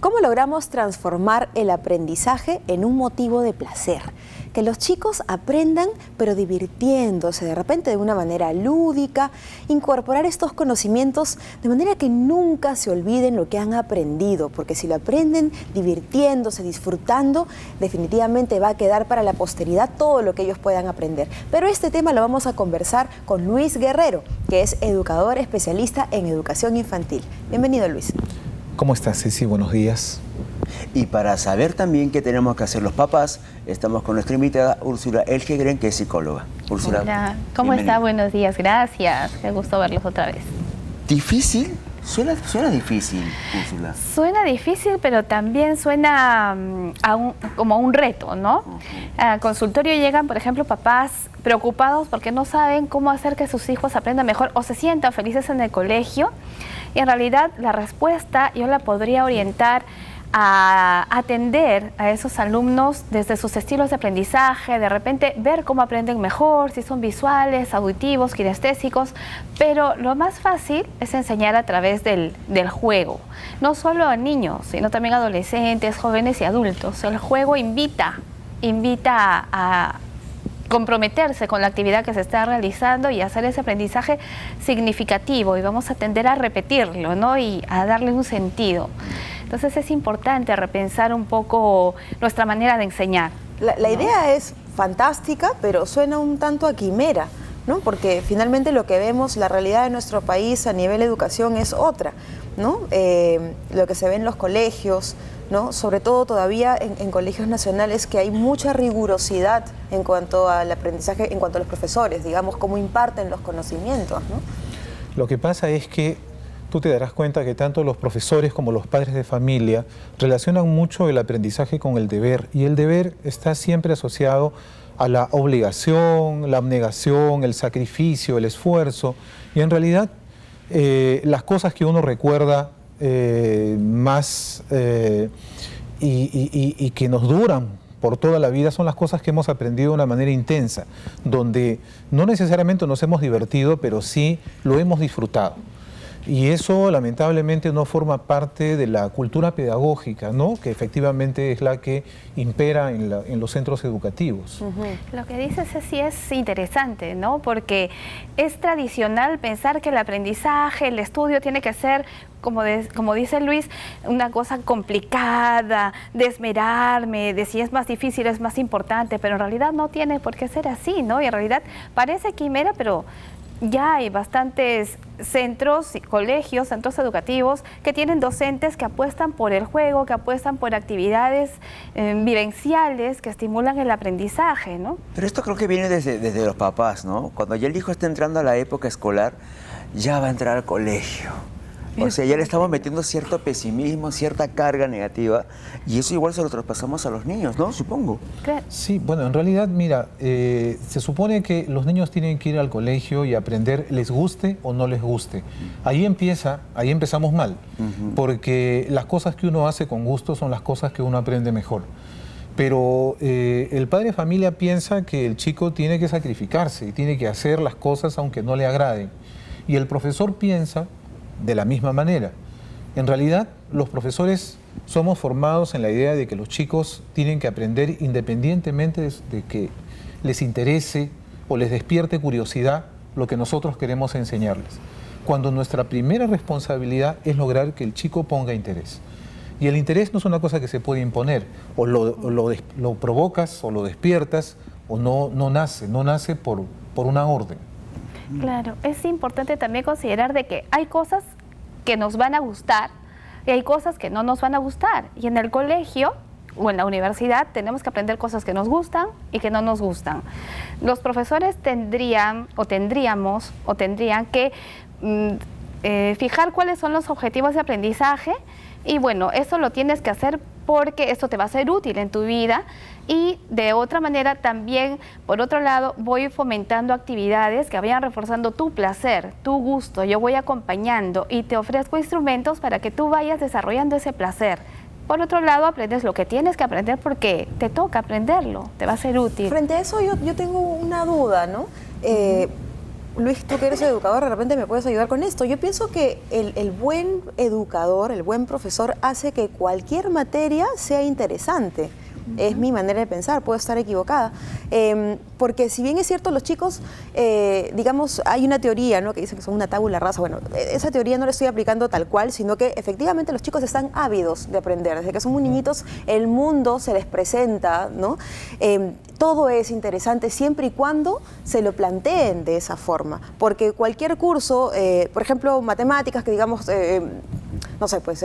¿Cómo logramos transformar el aprendizaje en un motivo de placer? Que los chicos aprendan, pero divirtiéndose, de repente de una manera lúdica, incorporar estos conocimientos de manera que nunca se olviden lo que han aprendido, porque si lo aprenden divirtiéndose, disfrutando, definitivamente va a quedar para la posteridad todo lo que ellos puedan aprender. Pero este tema lo vamos a conversar con Luis Guerrero, que es educador especialista en educación infantil. Bienvenido, Luis. ¿Cómo estás, Ceci? Buenos días. Y para saber también qué tenemos que hacer los papás, estamos con nuestra invitada Úrsula Elgegren, que es psicóloga. Úrsula, hola, ¿cómo está? Buenos días, gracias. Qué gusto verlos otra vez. ¿Difícil? Suena difícil, Úrsula. Suena difícil, pero también suena como un reto, ¿no? Al consultorio llegan, por ejemplo, papás preocupados porque no saben cómo hacer que sus hijos aprendan mejor o se sientan felices en el colegio. Y en realidad la respuesta yo la podría orientar a atender a esos alumnos desde sus estilos de aprendizaje, de repente ver cómo aprenden mejor, si son visuales, auditivos, kinestésicos, pero lo más fácil es enseñar a través del juego, no solo a niños, sino también a adolescentes, jóvenes y adultos. El juego invita a comprometerse con la actividad que se está realizando y hacer ese aprendizaje significativo, y vamos a tender a repetirlo, ¿no? Y a darle un sentido. Entonces es importante repensar un poco nuestra manera de enseñar. La idea es fantástica, pero suena un tanto a quimera, ¿no? Porque finalmente lo que vemos, la realidad de nuestro país a nivel de educación es otra, ¿no? Lo que se ve en los colegios, ¿no? Sobre todo todavía en colegios nacionales, que hay mucha rigurosidad en cuanto al aprendizaje, en cuanto a los profesores, digamos, cómo imparten los conocimientos, ¿no? Lo que pasa es que tú te darás cuenta que tanto los profesores como los padres de familia relacionan mucho el aprendizaje con el deber, y el deber está siempre asociado a la obligación, la abnegación, el sacrificio, el esfuerzo, y en realidad las cosas que uno recuerda más y que nos duran por toda la vida son las cosas que hemos aprendido de una manera intensa, donde no necesariamente nos hemos divertido, pero sí lo hemos disfrutado. Y eso lamentablemente no forma parte de la cultura pedagógica, ¿no? Que efectivamente es la que impera en los centros educativos. Lo que dices sí es interesante, ¿no? Porque es tradicional pensar que el aprendizaje, el estudio tiene que ser, como dice Luis, una cosa complicada, de esmerarme, de si es más difícil es más importante, pero en realidad no tiene por qué ser así, ¿no? Y en realidad parece quimera, pero ya hay bastantes centros, colegios, centros educativos que tienen docentes que apuestan por el juego, que apuestan por actividades vivenciales que estimulan el aprendizaje, ¿no? Pero esto creo que viene desde los papás, ¿no? Cuando ya el hijo está entrando a la época escolar, ya va a entrar al colegio. O sea, ya le estamos metiendo cierto pesimismo, cierta carga negativa, y eso igual se lo traspasamos a los niños, ¿no? Supongo. Sí, bueno, en realidad, mira, se supone que los niños tienen que ir al colegio y aprender, les guste o no les guste. Ahí empezamos mal, porque las cosas que uno hace con gusto son las cosas que uno aprende mejor. Pero el padre de familia piensa que el chico tiene que sacrificarse y tiene que hacer las cosas aunque no le agraden. Y el profesor piensa de la misma manera. En realidad, los profesores somos formados en la idea de que los chicos tienen que aprender independientemente de que les interese o les despierte curiosidad lo que nosotros queremos enseñarles. Cuando nuestra primera responsabilidad es lograr que el chico ponga interés. Y el interés no es una cosa que se puede imponer, o lo provocas o lo despiertas, o no nace por una orden. Claro, es importante también considerar de que hay cosas que nos van a gustar y hay cosas que no nos van a gustar. Y en el colegio o en la universidad tenemos que aprender cosas que nos gustan y que no nos gustan. Los profesores tendrían que fijar cuáles son los objetivos de aprendizaje, y bueno, eso lo tienes que hacer porque esto te va a ser útil en tu vida. Y de otra manera también, por otro lado, voy fomentando actividades que vayan reforzando tu placer, tu gusto. Yo voy acompañando y te ofrezco instrumentos para que tú vayas desarrollando ese placer. Por otro lado, aprendes lo que tienes que aprender porque te toca aprenderlo, te va a ser útil. Frente a eso yo tengo una duda, ¿no? Luis, tú que eres educador, de repente me puedes ayudar con esto. Yo pienso que el buen educador, el buen profesor, hace que cualquier materia sea interesante. Es mi manera de pensar, puedo estar equivocada. Porque si bien es cierto, los chicos, digamos, hay una teoría, ¿no?, que dice que son una tabula rasa. Bueno, esa teoría no la estoy aplicando tal cual, sino que efectivamente los chicos están ávidos de aprender. Desde que son muy niñitos, el mundo se les presenta, ¿no? Todo es interesante siempre y cuando se lo planteen de esa forma. Porque cualquier curso, por ejemplo, matemáticas, que digamos, no sé, pues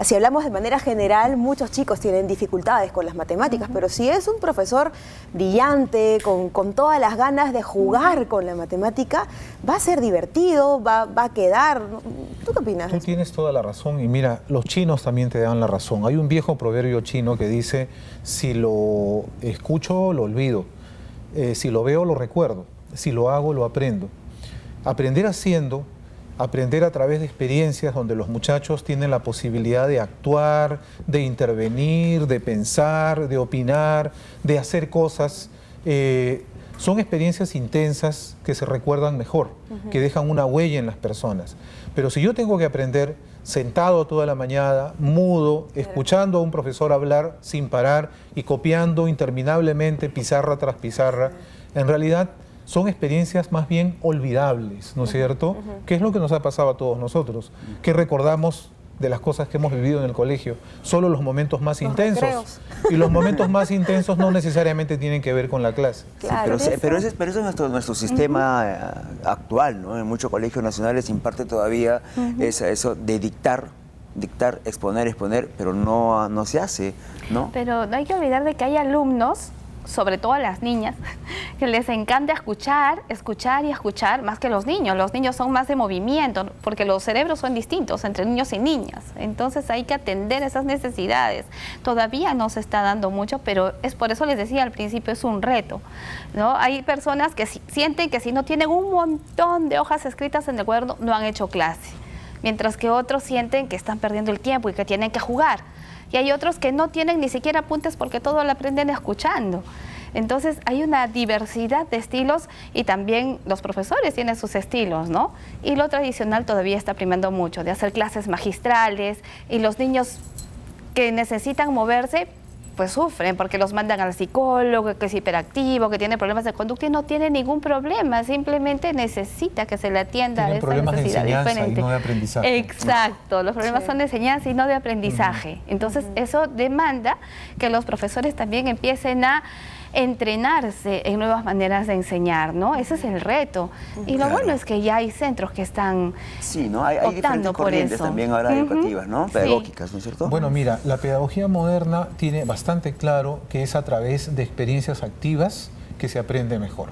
si hablamos de manera general, muchos chicos tienen dificultades con las matemáticas, pero si es un profesor brillante, con todas las ganas de jugar con la matemática, va a ser divertido, va a quedar. ¿Tú qué opinas? Tú tienes toda la razón y mira, los chinos también te dan la razón. Hay un viejo proverbio chino que dice, si lo escucho, lo olvido, si lo veo, lo recuerdo, si lo hago, lo aprendo. Aprender haciendo, aprender a través de experiencias donde los muchachos tienen la posibilidad de actuar, de intervenir, de pensar, de opinar, de hacer cosas. Son experiencias intensas que se recuerdan mejor, que dejan una huella en las personas. Pero si yo tengo que aprender sentado toda la mañana, mudo, escuchando a un profesor hablar sin parar y copiando interminablemente pizarra tras pizarra, en realidad son experiencias más bien olvidables, ¿no es cierto? ¿Qué es lo que nos ha pasado a todos nosotros? ¿Qué recordamos de las cosas que hemos vivido en el colegio? Solo los momentos más intensos. Recreos. Y los momentos más intensos no necesariamente tienen que ver con la clase. Claro, Sí, pero ese es nuestro sistema actual, ¿no? En muchos colegios nacionales imparte todavía eso de dictar, exponer, pero no se hace, ¿no? Pero no hay que olvidar de que hay alumnos, sobre todo a las niñas, que les encanta escuchar y escuchar más que los niños. Los niños son más de movimiento, porque los cerebros son distintos entre niños y niñas. Entonces hay que atender esas necesidades. Todavía no se está dando mucho, pero es por eso les decía al principio, es un reto, ¿no? Hay personas que sienten que si no tienen un montón de hojas escritas en el cuaderno, no han hecho clase. Mientras que otros sienten que están perdiendo el tiempo y que tienen que jugar. Y hay otros que no tienen ni siquiera apuntes porque todo lo aprenden escuchando. Entonces hay una diversidad de estilos y también los profesores tienen sus estilos, ¿no? Y lo tradicional todavía está primando mucho, de hacer clases magistrales, y los niños que necesitan moverse pues sufren porque los mandan al psicólogo, que es hiperactivo, que tiene problemas de conducta, y no tiene ningún problema, simplemente necesita que se le atienda a esa problemas de necesidad enseñanza diferente. y no de aprendizaje. Exacto, los problemas son de enseñanza y no de aprendizaje. Entonces eso demanda que los profesores también empiecen a entrenarse en nuevas maneras de enseñar, ¿no? Ese es el reto. Y lo bueno es que ya hay centros que están hay diferentes corrientes también ahora educativas, ¿no? Pedagógicas, ¿no es cierto? Bueno, mira, la pedagogía moderna tiene bastante claro que es a través de experiencias activas que se aprende mejor.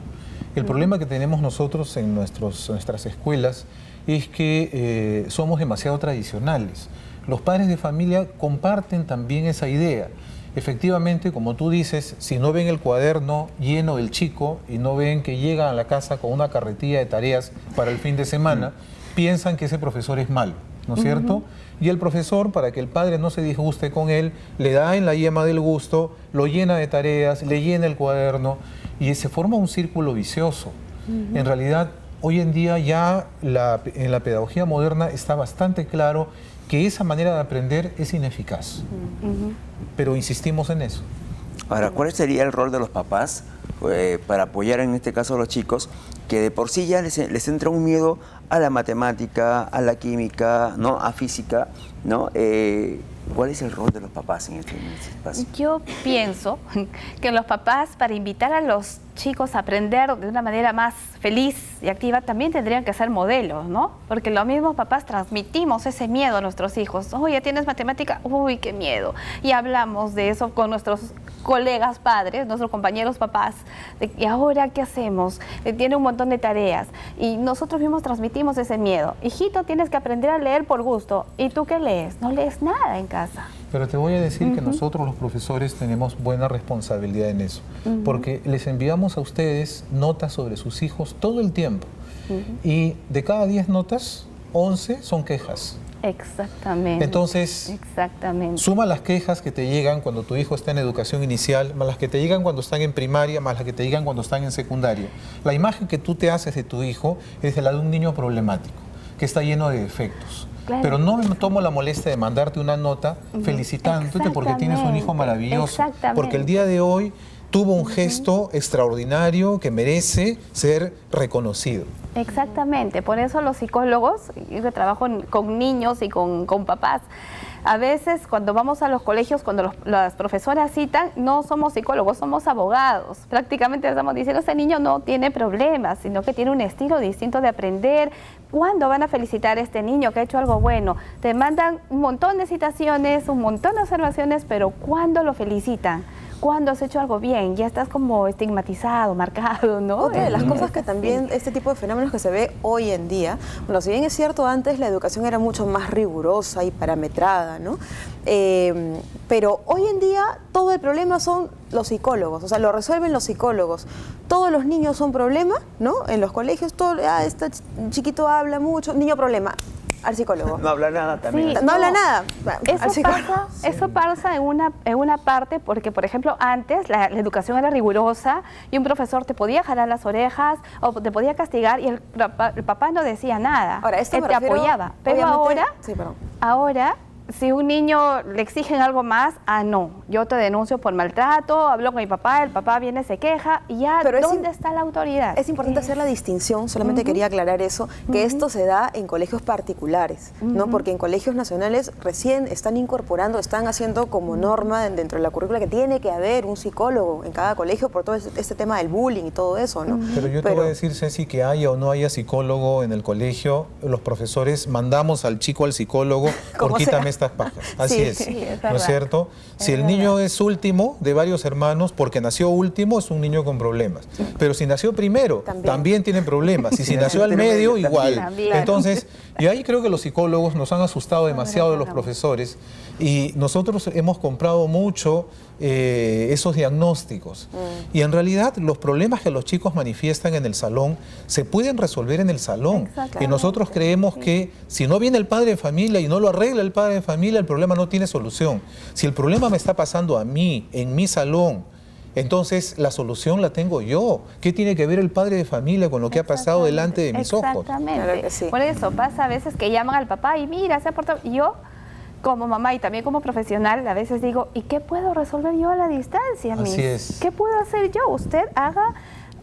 El problema que tenemos nosotros en nuestras escuelas es que somos demasiado tradicionales. Los padres de familia comparten también esa idea. Efectivamente, como tú dices, si no ven el cuaderno lleno del chico y no ven que llega a la casa con una carretilla de tareas para el fin de semana, piensan que ese profesor es malo, ¿no es cierto? Y el profesor, para que el padre no se disguste con él, le da en la yema del gusto, lo llena de tareas, le llena el cuaderno y se forma un círculo vicioso. En realidad, hoy en día ya en la pedagogía moderna está bastante claro que esa manera de aprender es ineficaz. Pero insistimos en eso. Ahora, ¿cuál sería el rol de los papás para apoyar en este caso a los chicos que de por sí ya les entra un miedo a la matemática, a la química, ¿no? A física, ¿no? ¿Cuál es el rol de los papás en este espacio? Yo pienso que los papás, para invitar a los chicos a aprender de una manera más feliz y activa, también tendrían que ser modelos, ¿no? Porque los mismos papás transmitimos ese miedo a nuestros hijos. Uy, ¿ya tienes matemática? Uy, qué miedo. Y hablamos de eso con nuestros colegas padres, nuestros compañeros papás. ¿Y ahora qué hacemos? Tiene un montón de tareas. Y nosotros mismos transmitimos ese miedo. Hijito, tienes que aprender a leer por gusto. ¿Y tú qué lees? No lees nada en casa. Pero te voy a decir que nosotros los profesores tenemos buena responsabilidad en eso, porque les enviamos a ustedes notas sobre sus hijos todo el tiempo. Y de cada 10 notas, 11 son quejas. Exactamente. Entonces, exactamente. suma las quejas que te llegan cuando tu hijo está en educación inicial, más las que te llegan cuando están en primaria, más las que te llegan cuando están en secundaria. La imagen que tú te haces de tu hijo es la de un niño problemático, que está lleno de defectos. Claro. Pero no me tomo la molestia de mandarte una nota felicitándote porque tienes un hijo maravilloso. Exactamente. Porque el día de hoy tuvo un gesto extraordinario que merece ser reconocido. Exactamente, por eso los psicólogos, yo trabajo con niños y con papás, a veces cuando vamos a los colegios, cuando las profesoras citan, no somos psicólogos, somos abogados. Prácticamente estamos diciendo, este niño no tiene problemas, sino que tiene un estilo distinto de aprender. ¿Cuándo van a felicitar a este niño que ha hecho algo bueno? Te mandan un montón de citaciones, un montón de observaciones, pero ¿cuándo lo felicitan? Cuando has hecho algo bien, ya estás como estigmatizado, marcado, ¿no? Otra de las cosas que también, este tipo de fenómenos que se ve hoy en día, bueno, si bien es cierto, antes la educación era mucho más rigurosa y parametrada, ¿no? Pero hoy en día todo el problema son los psicólogos, o sea, lo resuelven los psicólogos. Todos los niños son problema, ¿no? En los colegios, todo, este chiquito habla mucho, niño problema. Al psicólogo. No habla nada también. Sí, no habla nada. Eso pasa en una parte porque, por ejemplo, antes la educación era rigurosa y un profesor te podía jalar las orejas o te podía castigar y el papá no decía nada. Ahora, esto Él me te refiero, apoyaba. Pero ahora, si un niño le exigen algo más, no, yo te denuncio por maltrato, hablo con mi papá, el papá viene, se queja, y ya, pero ¿dónde está la autoridad? Es importante hacer la distinción, solamente quería aclarar eso, que esto se da en colegios particulares, ¿no? Porque en colegios nacionales recién están incorporando, están haciendo como norma dentro de la currícula que tiene que haber un psicólogo en cada colegio por todo este tema del bullying y todo eso, ¿no? Pero yo te voy a decir, Ceci, que haya o no haya psicólogo en el colegio, los profesores mandamos al chico al psicólogo por quítame estas pajas. Así es, es ¿no es cierto? Si el niño es último de varios hermanos, porque nació último, es un niño con problemas. Pero si nació primero, también tiene problemas. Y si nació al medio, igual. Entonces, y ahí creo que los psicólogos nos han asustado demasiado de los profesores y nosotros hemos comprado mucho esos diagnósticos. Y en realidad los problemas que los chicos manifiestan en el salón se pueden resolver en el salón. Y nosotros creemos que si no viene el padre de familia y no lo arregla el padre de familia, el problema no tiene solución. Si el problema me está pasando a mí, en mi salón, entonces la solución la tengo yo. ¿Qué tiene que ver el padre de familia con lo que ha pasado delante de mis ojos? Exactamente. Claro que sí. Por eso pasa a veces que llaman al papá y mira, se ha portado... Yo, como mamá y también como profesional, a veces digo, ¿y qué puedo resolver yo a la distancia? Así es. ¿Qué puedo hacer yo? Usted haga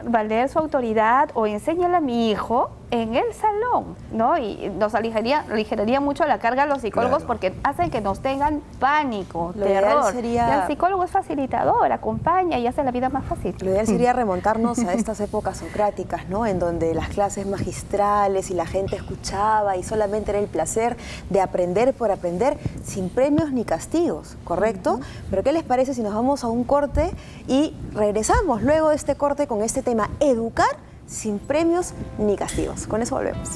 valer su autoridad o enséñale a mi hijo en el salón, ¿no? Y nos aligeraría mucho la carga a los psicólogos porque hacen que nos tengan pánico, Lo ideal terror. sería- Y el psicólogo es facilitador, acompaña y hace la vida más fácil. Lo ideal sería remontarnos a estas épocas socráticas, ¿no? En donde las clases magistrales y la gente escuchaba y solamente era el placer de aprender por aprender sin premios ni castigos, ¿correcto? Pero ¿qué les parece si nos vamos a un corte y regresamos luego de este corte con este tema, educar sin premios ni castigos? Con eso volvemos.